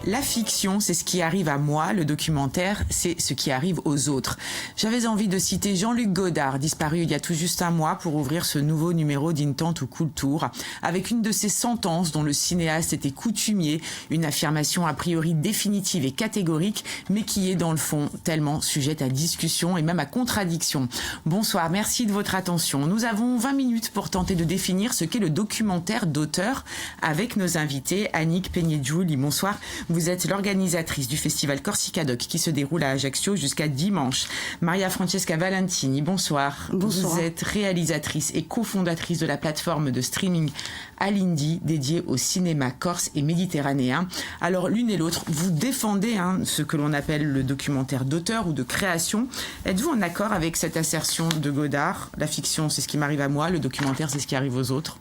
La fiction, c'est ce qui arrive à moi, le documentaire, c'est ce qui arrive aux autres. J'avais envie de citer Jean-Luc Godard, disparu il y a tout juste un mois pour ouvrir ce nouveau numéro d'Intent ou Kultur, avec une de ces sentences dont le cinéaste était coutumier, une affirmation a priori définitive et catégorique, mais qui est dans le fond tellement sujette à discussion et même à contradiction. Bonsoir, merci de votre attention. Nous avons 20 minutes pour tenter de définir ce qu'est le documentaire d'auteur avec nos invités. Annick Peigné-Djouli, bonsoir. Vous êtes l'organisatrice du festival Corsicadoc qui se déroule à Ajaccio jusqu'à dimanche. Maria Francesca Valentini, bonsoir. Bonsoir. Vous êtes réalisatrice et cofondatrice de la plateforme de streaming Alindi, dédiée au cinéma corse et méditerranéen. Alors, l'une et l'autre, vous défendez ce que l'on appelle le documentaire d'auteur ou de création. Êtes-vous en accord avec cette assertion de Godard ? La fiction, c'est ce qui m'arrive à moi, le documentaire, c'est ce qui arrive aux autres ?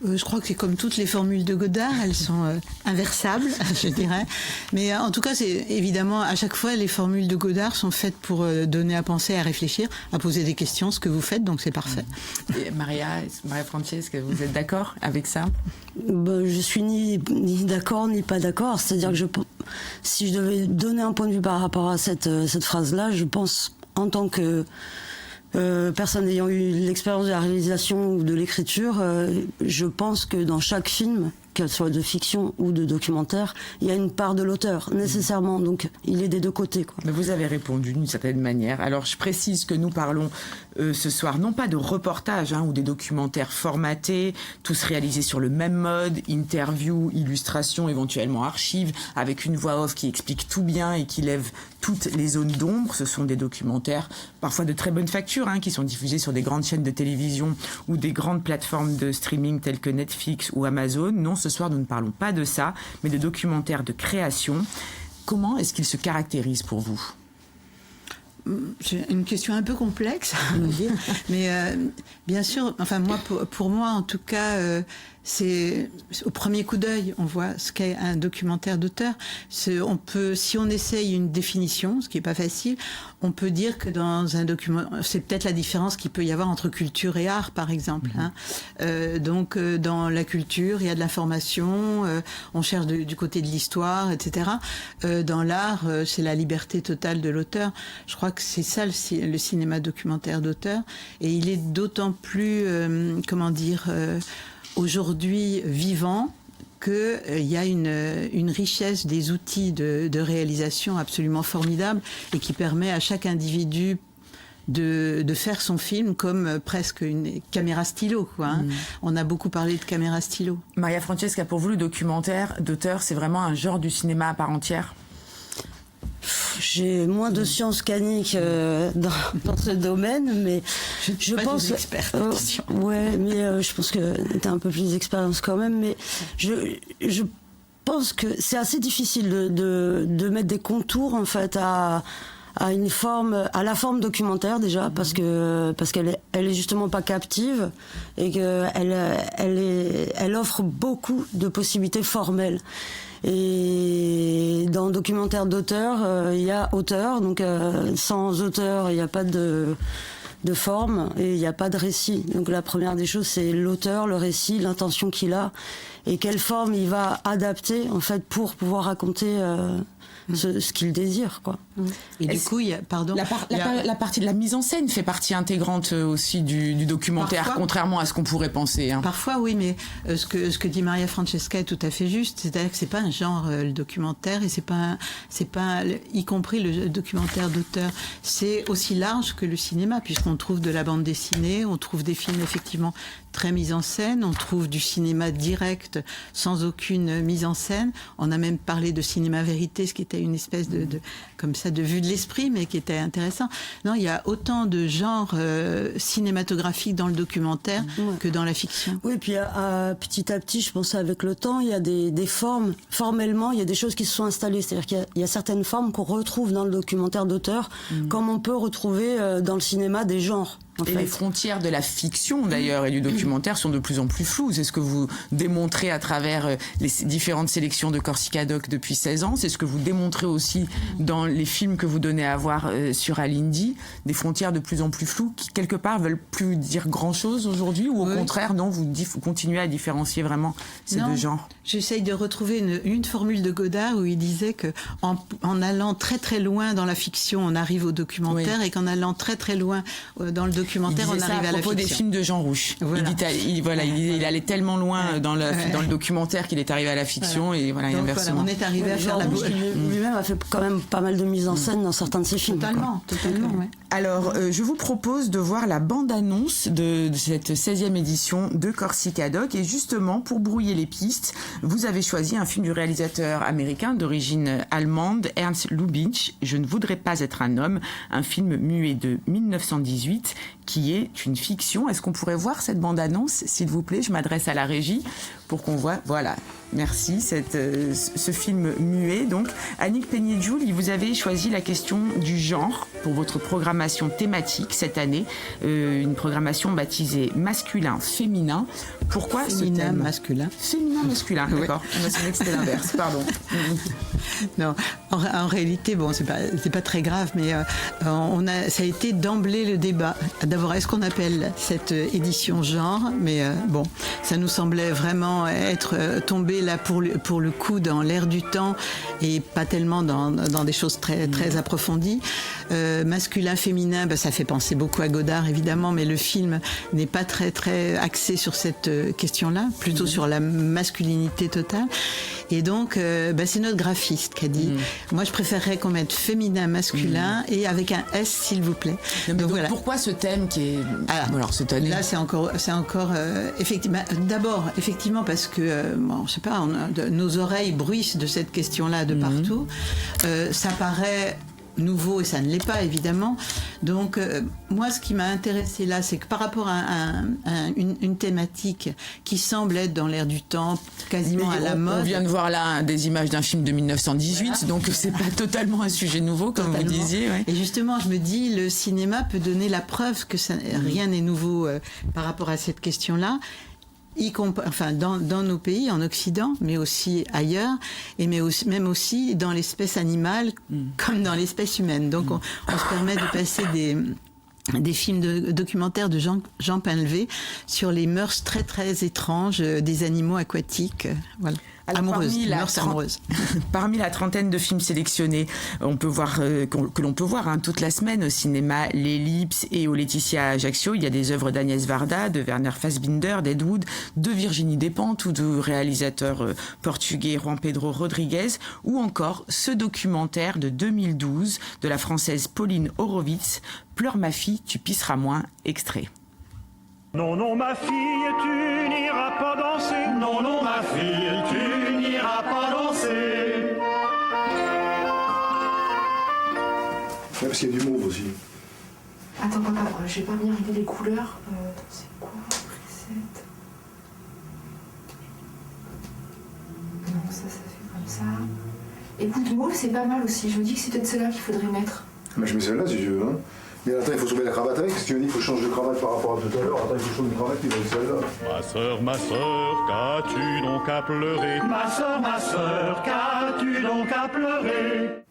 Je crois que c'est comme toutes les formules de Godard, elles sont inversables, je dirais. Mais en tout cas, c'est évidemment, à chaque fois, les formules de Godard sont faites pour donner à penser, à réfléchir, à poser des questions, ce que vous faites, donc c'est parfait. Et Maria Francesca, vous êtes d'accord avec ça ? Je suis ni d'accord ni pas d'accord. C'est-à-dire que si je devais donner un point de vue par rapport à cette phrase-là, je pense en tant que personne ayant eu l'expérience de la réalisation ou de l'écriture, je pense que dans chaque film, qu'elle soit de fiction ou de documentaire, il y a une part de l'auteur, nécessairement. Donc, il est des deux côtés, quoi. Mais vous avez répondu d'une certaine manière. Alors, je précise que nous parlons ce soir, non pas de reportages ou des documentaires formatés, tous réalisés sur le même mode, interviews, illustrations, éventuellement archives, avec une voix off qui explique tout bien et qui lève toutes les zones d'ombre. Ce sont des documentaires, parfois de très bonne facture, qui sont diffusés sur des grandes chaînes de télévision ou des grandes plateformes de streaming telles que Netflix ou Amazon. Non, ce soir, nous ne parlons pas de ça, mais de documentaires de création. Comment est-ce qu'ils se caractérisent pour vous ? C'est une question un peu complexe, mais bien sûr, enfin moi, pour moi en tout cas, c'est au premier coup d'œil, on voit ce qu'est un documentaire d'auteur. Si on essaye une définition, ce qui est pas facile, on peut dire que dans un document, c'est peut-être la différence qu'il peut y avoir entre culture et art, par exemple. Donc dans la culture, il y a de l'information, on cherche du côté de l'histoire, etc. Dans l'art, c'est la liberté totale de l'auteur. Je crois que c'est ça le cinéma documentaire d'auteur, et il est d'autant plus, aujourd'hui vivant, qu'il y a une richesse des outils de réalisation absolument formidable et qui permet à chaque individu de faire son film comme presque une caméra stylo, quoi. On a beaucoup parlé de caméra stylo. Maria Francesca, pour vous, le documentaire d'auteur, c'est vraiment un genre du cinéma à part entière ? J'ai moins de science qu'Annick dans ce domaine, mais je pense. Ouais, mais je pense que t'as un peu plus d'expérience quand même, mais je pense que c'est assez difficile de mettre des contours en fait à une forme, à la forme documentaire déjà, parce qu'elle est justement pas captive et que elle offre beaucoup de possibilités formelles. Et dans le documentaire d'auteur, il y a auteur, donc sans auteur, il n'y a pas de forme et il n'y a pas de récit. Donc la première des choses, c'est l'auteur, le récit, l'intention qu'il a et quelle forme il va adapter en fait pour pouvoir raconter ce qu'il désire, quoi. Et du coup, la partie de la mise en scène fait partie intégrante aussi du documentaire, parfois, contrairement à ce qu'on pourrait penser. Parfois, oui, mais ce que dit Maria Francesca est tout à fait juste. C'est-à-dire que c'est pas un genre, le documentaire, et c'est pas y compris le documentaire d'auteur. C'est aussi large que le cinéma, puisqu'on trouve de la bande dessinée, on trouve des films effectivement très mis en scène, on trouve du cinéma direct sans aucune mise en scène. On a même parlé de cinéma vérité, ce qui était une espèce de comme ça de vue de l'esprit, mais qui était intéressant. Non, il y a autant de genres cinématographiques dans le documentaire que dans la fiction. Oui, puis petit à petit, je pense avec le temps, il y a des formes. Formellement, il y a des choses qui se sont installées. C'est-à-dire qu'il y a certaines formes qu'on retrouve dans le documentaire d'auteur, comme on peut retrouver dans le cinéma des genres. Et les frontières de la fiction, d'ailleurs, et du documentaire sont de plus en plus floues. C'est ce que vous démontrez à travers les différentes sélections de Corsica Doc depuis 16 ans. C'est ce que vous démontrez aussi dans les films que vous donnez à voir sur Alindy. Des frontières de plus en plus floues qui, quelque part, veulent plus dire grand-chose aujourd'hui, ou au contraire, non, vous continuez à différencier vraiment ces deux genres? J'essaye de retrouver une formule de Godard où il disait que en allant très très loin dans la fiction, on arrive au documentaire, et qu'en allant très très loin dans le documentaire, on arrive à la fiction. À propos des films de Jean Rouch. Voilà. Il allait tellement loin dans le documentaire qu'il est arrivé à la fiction, et voilà, et inversement. On est arrivé à faire la boucle. Lui-même a fait quand même pas mal de mise en scène dans certains de ses films. Totalement. Ouais. Alors, je vous propose de voir la bande-annonce de cette 16e édition de Corsica Doc, et justement, pour brouiller les pistes, vous avez choisi un film du réalisateur américain d'origine allemande, Ernst Lubitsch, Je ne voudrais pas être un homme, un film muet de 1918 qui est une fiction. Est-ce qu'on pourrait voir cette bande-annonce, s'il vous plaît? Je m'adresse à la régie pour qu'on voit. Voilà, merci. Ce film muet. Donc, Annick Peigné-Djouli, vous avez choisi la question du genre pour votre programmation thématique cette année, une programmation baptisée masculin-féminin. Pourquoi ce thème? Masculin. Féminin-masculin, d'accord. On a sonné que c'était l'inverse, pardon. Non, en réalité, bon, c'est pas très grave, mais ça a été d'emblée le débat. D'abord, est-ce qu'on appelle cette édition genre? Mais bon, ça nous semblait vraiment être tombé là pour le coup dans l'air du temps, et pas tellement dans des choses très très approfondies. Masculin, féminin, ça fait penser beaucoup à Godard évidemment, mais le film n'est pas très très axé sur cette question-là, plutôt sur la masculinité totale. Et donc, c'est notre graphiste qui a dit, moi je préférerais qu'on mette féminin, masculin, et avec un S s'il vous plaît. Donc voilà. Pourquoi ce thème qui est... Alors cette année... Là c'est encore effectivement. D'abord, effectivement, parce que, je sais pas, nos oreilles bruissent de cette question-là de partout. Ça paraît nouveau, et ça ne l'est pas évidemment. Donc moi ce qui m'a intéressé là, c'est que par rapport à une thématique qui semble être dans l'air du temps, quasiment à la mode. On vient de voir là des images d'un film de 1918, voilà. Donc c'est pas totalement un sujet nouveau comme vous disiez. Ouais. Et justement, je me dis, le cinéma peut donner la preuve que rien n'est nouveau par rapport à cette question-là. Dans nos pays, en Occident, mais aussi ailleurs, et même aussi dans l'espèce animale, comme dans l'espèce humaine. Donc on se permet de passer des films documentaires de Jean Painlevé sur les mœurs très très étranges des animaux aquatiques. Voilà. Alors, parmi la trentaine de films sélectionnés, on peut voir que l'on peut voir toute la semaine au cinéma, l'Ellipse et au Laetitia Ajaccio. Il y a des œuvres d'Agnès Varda, de Werner Fassbinder, d'Ed Wood, de Virginie Despentes ou du réalisateur portugais Juan Pedro Rodriguez, ou encore ce documentaire de 2012 de la française Pauline Horowitz, Pleure ma fille, tu pisseras moins, extrait. Non, non, ma fille, tu n'iras pas danser. Non, non, ma fille, tu n'iras pas danser. Ouais, parce qu'il y a du mauve aussi. Attends, papa, je vais pas bien regarder les couleurs. C'est quoi preset? Non, ça fait comme ça. Écoute, mauve, c'est pas mal aussi. Je me dis que c'est peut-être celle-là qu'il faudrait mettre. Bah, je mets celle-là si tu veux, hein. Mais attends, il faut trouver la cravate avec. Si tu me dis qu'il faut changer de cravate par rapport à tout à l'heure, attends, il faut changer de cravate, il va être celle-là. Ma sœur, qu'as-tu donc à pleurer? Ma sœur, qu'as-tu donc à pleurer?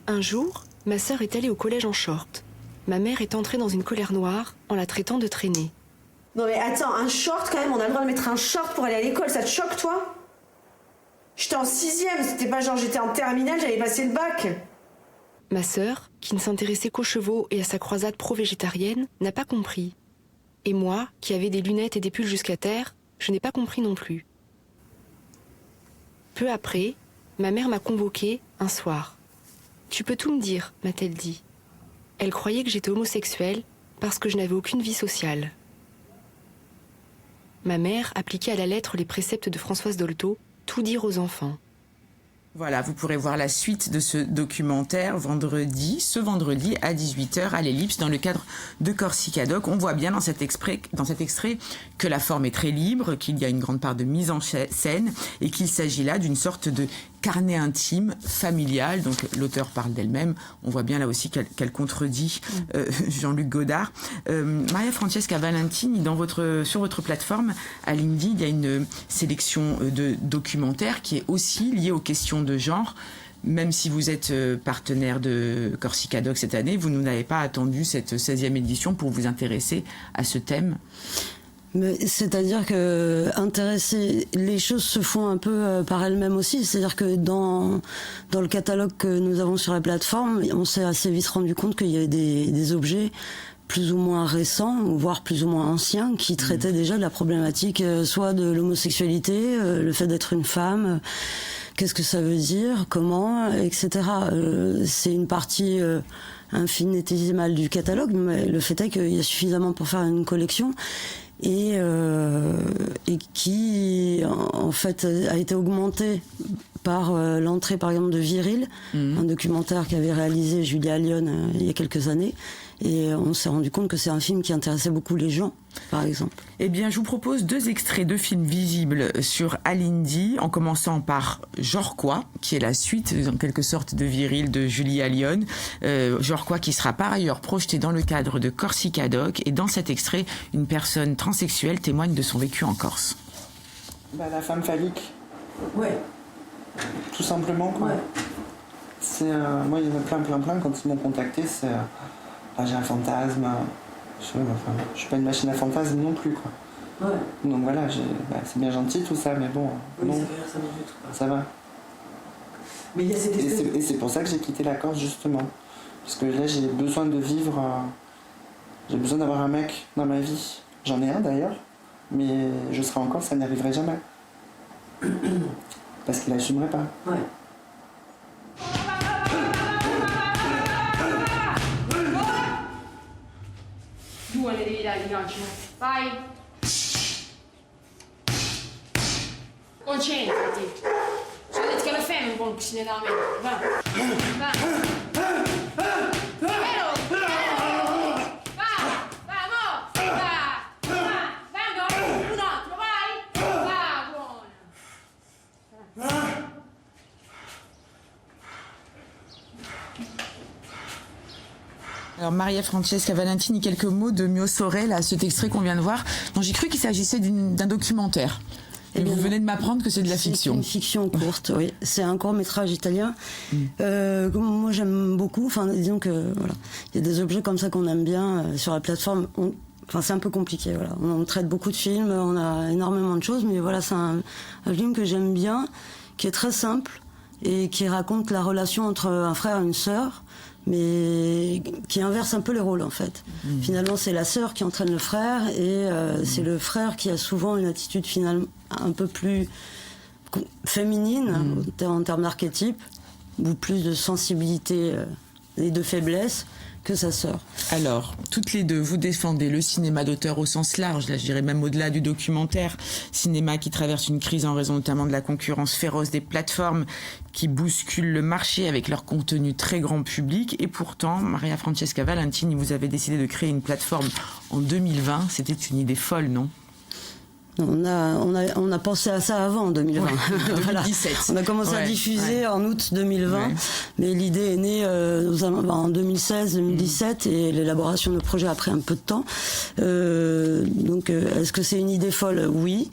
Un jour, ma sœur est allée au collège en short. Ma mère est entrée dans une colère noire en la traitant de traînée. Non mais attends, un short quand même, on a le droit de mettre un short pour aller à l'école, ça te choque toi? J'étais en 6e, c'était pas genre j'étais en terminale, j'avais passé le bac. Ma sœur, qui ne s'intéressait qu'aux chevaux et à sa croisade pro-végétarienne, n'a pas compris. Et moi, qui avais des lunettes et des pulls jusqu'à terre, je n'ai pas compris non plus. Peu après, ma mère m'a convoquée un soir. « Tu peux tout me dire », m'a-t-elle dit. Elle croyait que j'étais homosexuelle parce que je n'avais aucune vie sociale. Ma mère appliquait à la lettre les préceptes de Françoise Dolto, tout dire aux enfants. Voilà, vous pourrez voir la suite de ce documentaire ce vendredi à 18h à l'Ellipse dans le cadre de Corsica Doc. On voit bien dans cet extrait que la forme est très libre, qu'il y a une grande part de mise en scène et qu'il s'agit là d'une sorte de carnet intime, familial. Donc l'auteur parle d'elle-même. On voit bien là aussi qu'elle contredit Jean-Luc Godard. Maria Francesca Valentini, sur votre plateforme, à Lindy, il y a une sélection de documentaires qui est aussi liée aux questions de genre. Même si vous êtes partenaire de Corsica Doc cette année, vous n'avez pas attendu cette 16e édition pour vous intéresser à ce thème? Mais c'est-à-dire que les choses se font un peu par elles-mêmes aussi. C'est-à-dire que dans le catalogue que nous avons sur la plateforme, on s'est assez vite rendu compte qu'il y avait des objets plus ou moins récents, voire plus ou moins anciens, qui traitaient déjà de la problématique soit de l'homosexualité, le fait d'être une femme, qu'est-ce que ça veut dire, comment, etc. C'est une partie infinitésimale du catalogue, mais le fait est qu'il y a suffisamment pour faire une collection et qui, en fait, a été augmentée par l'entrée, par exemple, de Viril, un documentaire qu'avait réalisé Julia Lyon il y a quelques années. Et on s'est rendu compte que c'est un film qui intéressait beaucoup les gens, par exemple. Eh bien, je vous propose 2 extraits de films visibles sur Alindy, en commençant par Genre quoi, qui est la suite, en quelque sorte, de Viril de Julia Lyon. Genre quoi, qui sera par ailleurs projeté dans le cadre de Corsica Doc. Et dans cet extrait, une personne transsexuelle témoigne de son vécu en Corse. La femme phallique. Ouais. Tout simplement, quoi. Ouais. Moi, il y en a plein. Quand ils m'ont contacté, c'est... j'ai un fantasme. Je suis pas une machine à fantasmes non plus, quoi. Ouais. Donc voilà, c'est bien gentil tout ça, mais bon, oui, non. Ça va. Mais il y a cette Et c'est pour ça que j'ai quitté la Corse, justement. Parce que là, j'ai besoin de vivre... j'ai besoin d'avoir un mec dans ma vie. J'en ai un, d'ailleurs. Mais je serai en Corse, ça n'y arriverait jamais. Parce qu'il assumerait pas. Ouais. Le devi dare di oggi. Vai. Concentrati. Ci ho detto che la femmina un po' si ne dà a me. Va. Alors Maria Francesca Valentini, quelques mots de Mio Sorel à cet extrait qu'on vient de voir. Donc j'ai cru qu'il s'agissait d'un documentaire. Et vous venez de m'apprendre que c'est de la fiction. C'est une fiction courte, oui. C'est un court-métrage italien. Moi j'aime beaucoup. Enfin, disons que voilà, il y a des objets comme ça qu'on aime bien sur la plateforme. C'est un peu compliqué. Voilà, on traite beaucoup de films, on a énormément de choses, mais voilà, c'est un film que j'aime bien, qui est très simple et qui raconte la relation entre un frère et une sœur, mais qui inverse un peu les rôles en fait. Finalement, c'est la sœur qui entraîne le frère et c'est le frère qui a souvent une attitude finalement un peu plus féminine en termes d'archétype, ou plus de sensibilité et de faiblesse que sa sœur. Alors, toutes les deux, vous défendez le cinéma d'auteur au sens large, là je dirais même au-delà du documentaire, cinéma qui traverse une crise en raison notamment de la concurrence féroce des plateformes qui bousculent le marché avec leur contenu très grand public. Et pourtant, Maria Francesca Valentini, vous avez décidé de créer une plateforme en 2020. C'était une idée folle, non ? On a pensé à ça avant, en 2020. Ouais, 2017. Voilà. On a commencé à diffuser en août 2020, mais l'idée est née en 2016-2017 et l'élaboration de projet a pris un peu de temps. Donc, est-ce que c'est une idée folle ? Oui,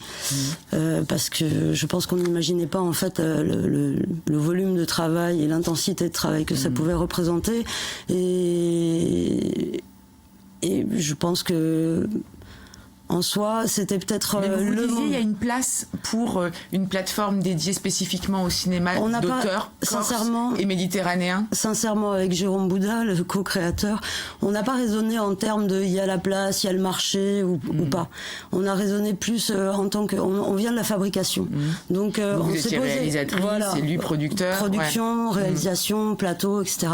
parce que je pense qu'on n'imaginait pas en fait le volume de travail et l'intensité de travail que ça pouvait représenter. Et je pense que en soi, c'était peut-être vous disiez, il y a une place pour une plateforme dédiée spécifiquement au cinéma d'auteur sincèrement et méditerranéen. Sincèrement, avec Jérôme Bouda, le co-créateur, on n'a pas raisonné en termes de il y a la place, il y a le marché ou pas. On a raisonné plus en tant que on vient de la fabrication. Donc vous on s'est étiez posé, réalisatrice, c'est lui producteur, production, réalisation, plateau, etc.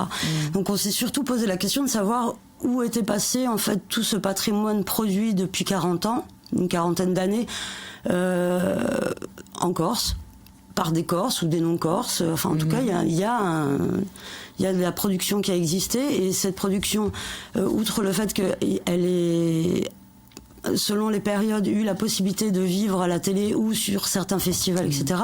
Donc on s'est surtout posé la question de savoir où était passé en fait tout ce patrimoine produit depuis 40 ans, une quarantaine d'années, en Corse, par des Corses ou des non-Corses. Enfin, en tout cas, il y a de la production qui a existé, et cette production, outre le fait qu'elle est selon les périodes, eu la possibilité de vivre à la télé ou sur certains festivals, etc.,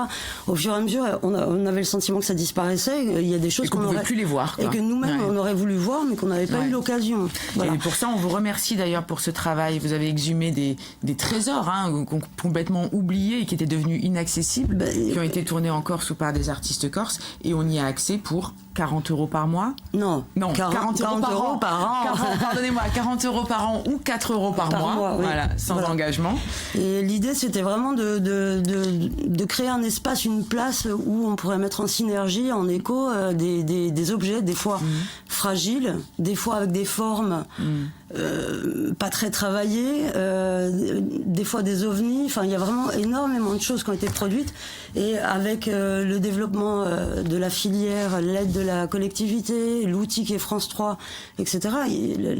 au fur et à mesure, on avait le sentiment que ça disparaissait. Il y a des choses qu'on n'aurait plus les voir, quoi. Et que nous-mêmes, on aurait voulu voir, mais qu'on n'avait pas eu l'occasion. Voilà. Et pour ça, on vous remercie d'ailleurs pour ce travail. Vous avez exhumé des trésors complètement oubliés et qui étaient devenus inaccessibles, qui ont été tournés en Corse ou par des artistes corses, et on y a accès pour 40 € par mois. Non, 40 € par an. Pardonnez-moi, 40 € par an ou 4 € par mois. Voilà, sans engagement. Et l'idée, c'était vraiment de créer un espace, une place où on pourrait mettre en synergie, en écho, des objets, des fois fragiles, des fois avec des formes pas très travaillées, des fois des ovnis. Enfin, il y a vraiment énormément de choses qui ont été produites. Et avec le développement de la filière, l'aide de la collectivité, l'outil qui est France 3, etc.,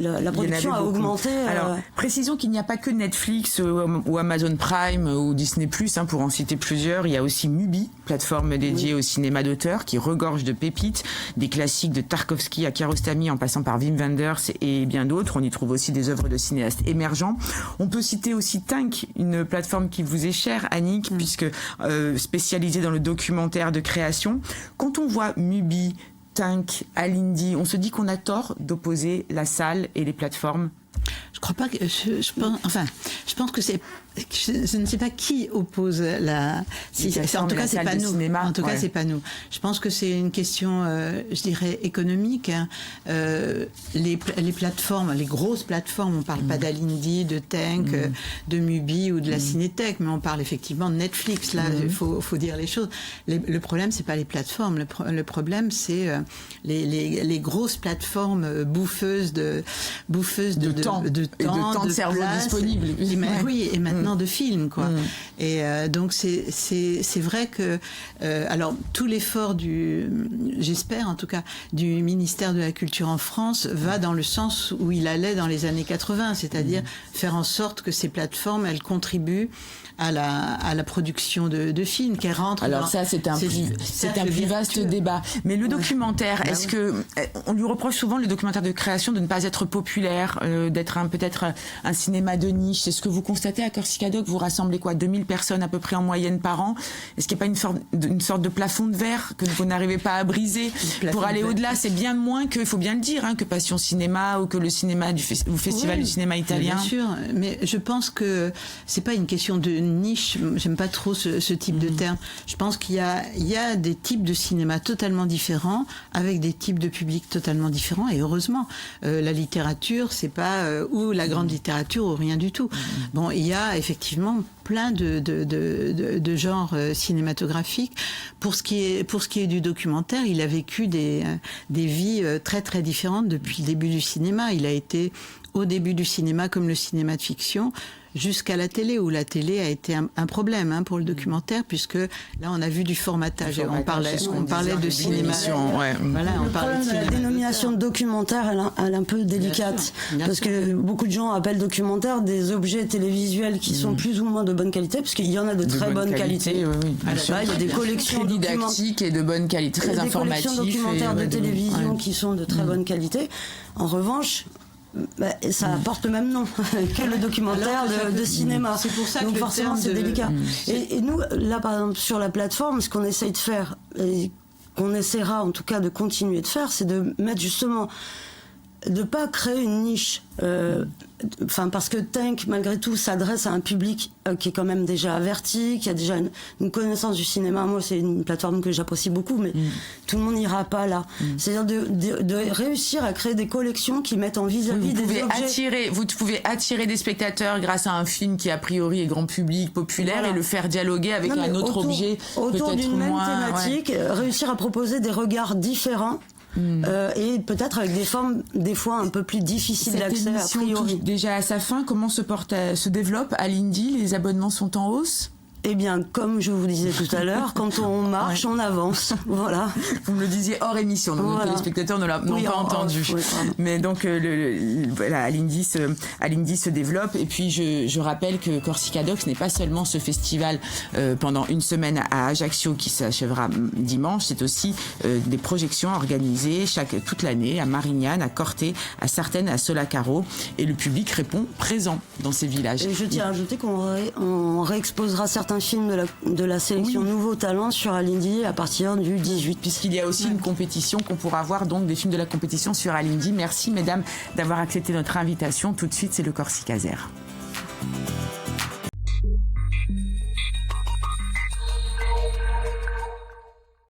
la production a augmenté. Alors, précisons qu'il n'y a pas que Netflix ou Amazon Prime ou Disney+, pour en citer plusieurs. Il y a aussi Mubi, plateforme dédiée au cinéma d'auteur, qui regorge de pépites, des classiques de Tarkovsky à Kiarostami en passant par Wim Wenders et bien d'autres. On y trouve aussi des œuvres de cinéastes émergents. On peut citer aussi Tank, une plateforme qui vous est chère, Annick, puisque spécialisée dans le documentaire de création. Quand on voit Mubi, Tank, Alindy, on se dit qu'on a tort d'opposer la salle et les plateformes. Je crois pas que je pense que c'est, je ne sais pas qui oppose la. En tout cas, c'est pas nous. En tout cas, c'est pas nous. Je pense que c'est une question, je dirais, économique. Les plateformes, les grosses plateformes, on parle pas d'Alindy, de Tank, de Mubi ou de la Cinétech, mais on parle effectivement de Netflix. Là, il faut dire les choses. Le problème, c'est pas les plateformes. Le problème, c'est les grosses plateformes bouffeuses de temps, de cerveau disponible. Et maintenant de films, quoi. Et donc c'est vrai que alors tout l'effort j'espère en tout cas, du ministère de la Culture en France va dans le sens où il allait dans les années 80, c'est-à-dire faire en sorte que ces plateformes, elles contribuent à la production de films, qu'elles rentrent. Alors ça, c'est un plus vaste débat. Mais le documentaire, est-ce que on lui reproche souvent, le documentaire de création, de ne pas être populaire, d'être peut-être un cinéma de niche. C'est ce que vous constatez à Corsica Doc. Vous rassemblez 2000 personnes à peu près en moyenne par an. Est-ce qu'il n'y a pas une sorte de plafond de verre que vous n'arrivez pas à briser pour aller au-delà? C'est bien moins que, il faut bien le dire, que Passion Cinéma ou que le cinéma ou Festival du cinéma italien. Bien sûr, mais je pense que c'est pas une question de niche. J'aime pas trop ce type de terme. Je pense qu'il y a des types de cinéma totalement différents, avec des types de publics totalement différents, et heureusement. La littérature, c'est pas ou la grande littérature ou rien du tout. Bon, il y a effectivement plein de genres cinématographiques. Pour ce qui est du documentaire, il a vécu des vies très très différentes depuis le début du cinéma. Il a été au début du cinéma comme le cinéma de fiction, jusqu'à la télé, où la télé a été un problème pour le documentaire, puisque là on a vu du formatage. On parlait de cinéma. Voilà, on parlait de cinéma. La dénomination de documentaire, elle est un peu délicate, parce que beaucoup de gens appellent documentaire des objets télévisuels qui sont plus ou moins de bonne qualité, parce qu'il y en a de très bonne qualité. Il y a des collections didactiques et de bonne qualité, très informatives. Des collections documentaires de télévision qui sont de très bonne qualité. En revanche, ça porte le même nom que le documentaire de cinéma. C'est pour ça donc que forcément c'est délicat. Et nous, là par exemple sur la plateforme, ce qu'on essaye de faire, et qu'on essaiera en tout cas de continuer de faire, c'est de mettre justement, de pas créer une niche. Parce que Tank, malgré tout, s'adresse à un public qui est quand même déjà averti, qui a déjà une connaissance du cinéma. Moi, c'est une plateforme que j'apprécie beaucoup, mais tout le monde n'ira pas là. C'est-à-dire de réussir à créer des collections qui mettent en vis-à-vis des objets. Vous pouvez attirer des spectateurs grâce à un film qui, a priori, est grand public, populaire, et le faire dialoguer avec un autre objet autour d'une même thématique, réussir à proposer des regards différents. Et peut-être avec des formes des fois un peu plus difficiles d'accès a priori. Déjà à sa fin, comment se développe Alindy? Les abonnements sont en hausse? Eh bien, comme je vous disais tout à l'heure, quand on marche, on avance. Voilà. Vous me le disiez hors émission, donc les spectateurs n'ont pas entendu. Mais donc, voilà, Alindy se développe. Et puis, je rappelle que Corsica Docs n'est pas seulement ce festival pendant une semaine à Ajaccio qui s'achèvera dimanche. C'est aussi des projections organisées toute l'année à Marignane, à Corté, à Sartène, à Solacaro. Et le public répond présent dans ces villages. Et je tiens à ajouter qu'on réexposera certains films de la sélection Nouveaux Talents sur Alindy à partir du 18. Puisqu'il y a aussi une compétition qu'on pourra voir, donc des films de la compétition sur Alindy. Merci mesdames d'avoir accepté notre invitation. Tout de suite, c'est le Corsica Zère.